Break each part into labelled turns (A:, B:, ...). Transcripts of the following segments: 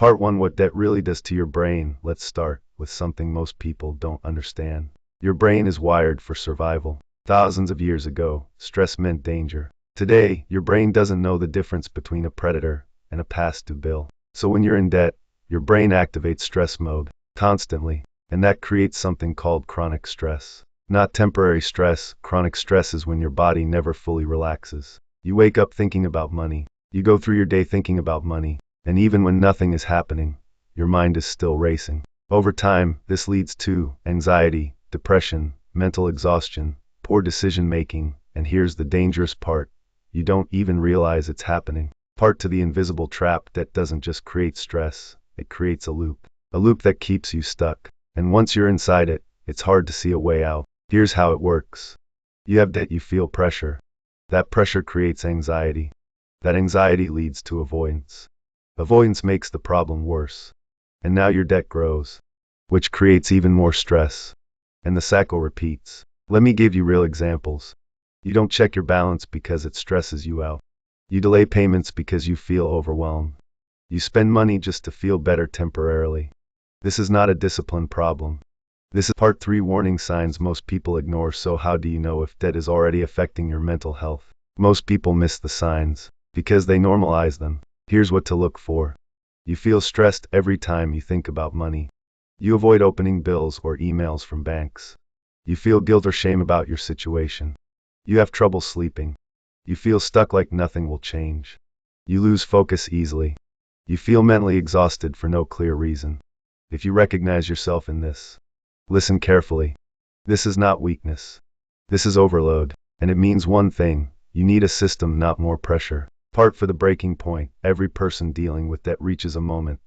A: Part 1: What debt really does to your brain. Let's start with something most people don't understand. Your brain is wired for survival. Thousands of years ago, stress meant danger. Today, your brain doesn't know the difference between a predator and a past due bill. So when you're in debt, your brain activates stress mode constantly, and that creates something called chronic stress. Not temporary stress. Chronic stress is when your body never fully relaxes. You wake up thinking about money. You go through your day thinking about money. And even when nothing is happening, your mind is still racing. Over time, this leads to anxiety, depression, mental exhaustion, poor decision making, and here's the dangerous part: you don't even realize it's happening. Part 2: the invisible trap. Debt doesn't just create stress, it creates a loop that keeps you stuck. And once you're inside it, it's hard to see a way out. Here's how it works. You have debt, you feel pressure. That pressure creates anxiety. That anxiety leads to avoidance. Avoidance makes the problem worse. And now your debt grows, which creates even more stress. And the cycle repeats. Let me give you real examples. You don't check your balance because it stresses you out. You delay payments because you feel overwhelmed. You spend money just to feel better temporarily. This is not a discipline problem. This is Part 3: Warning signs most people ignore. So how do you know if debt is already affecting your mental health? Most people miss the signs because they normalize them. Here's what to look for. You feel stressed every time you think about money. You avoid opening bills or emails from banks. You feel guilt or shame about your situation. You have trouble sleeping. You feel stuck like nothing will change. You lose focus easily. You feel mentally exhausted for no clear reason. If you recognize yourself in this, listen carefully. This is not weakness. This is overload. And it means one thing: you need a system, not more pressure. Part 4: the breaking point. Every person dealing with debt reaches a moment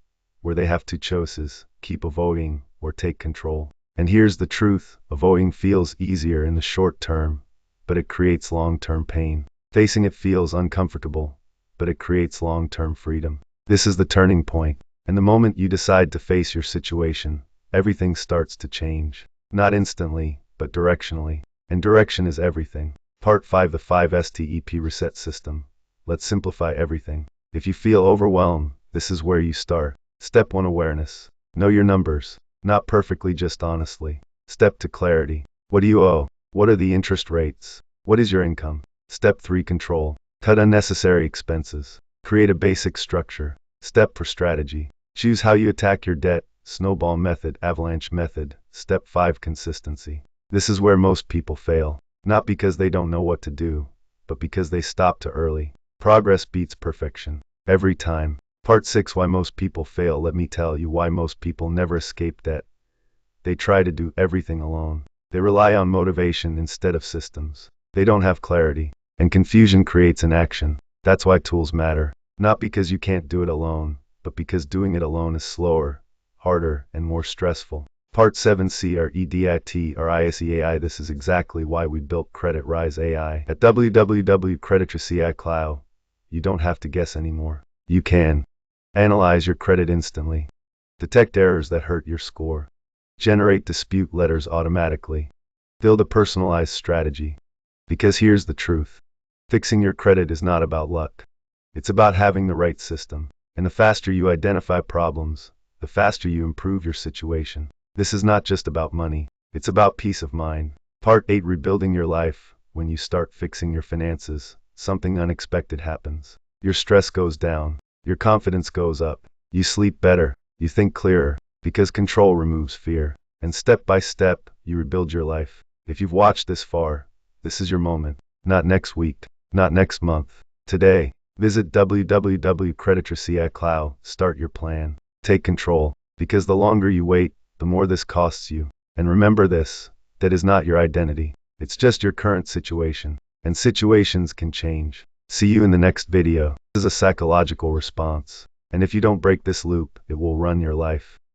A: where they have two choices: keep avoiding or take control. And here's the truth: avoiding feels easier in the short term, but it creates long-term pain. Facing it feels uncomfortable, but it creates long-term freedom. This is the turning point. And the moment you decide to face your situation, everything starts to change. Not instantly, but directionally. And direction is everything. Part 5: the 5-STEP reset system. Let's simplify everything. If you feel overwhelmed, this is where you start. Step 1: awareness. Know your numbers. Not perfectly, just honestly. Step 2: clarity. What do you owe? What are the interest rates? What is your income? Step 3: control. Cut unnecessary expenses. Create a basic structure. Step 4: strategy. Choose how you attack your debt. Snowball method, avalanche method. Step 5: consistency. This is where most people fail. Not because they don't know what to do, but because they stop too early. Progress beats perfection. Every time. Part 6: why most people fail. Let me tell you why most people never escape debt. They try to do everything alone. They rely on motivation instead of systems. They don't have clarity. And confusion creates inaction. That's why tools matter. Not because you can't do it alone, but because doing it alone is slower, harder, and more stressful. Part 7: CREDIT or ISEAI. This is exactly why we built Credit Rise AI. At www.creditricei Cloud, you don't have to guess anymore. You can analyze your credit instantly, detect errors that hurt your score, generate dispute letters automatically, build a personalized strategy. Because here's the truth: fixing your credit is not about luck. It's about having the right system. And the faster you identify problems, the faster you improve your situation. This is not just about money. It's about peace of mind. Part 8: rebuilding your life. When you start fixing your finances, something unexpected happens. Your stress goes down. Your confidence goes up. You sleep better. You think clearer. Because control removes fear. And step by step, you rebuild your life. If you've watched this far, this is your moment. Not next week. Not next month. Today. Visit www.creditricei Cloud. Start your plan. Take control. Because the longer you wait, the more this costs you. And remember this: that is not your identity. It's just your current situation. And situations can change. See you in the next video. This is a psychological response. And if you don't break this loop, it will run your life.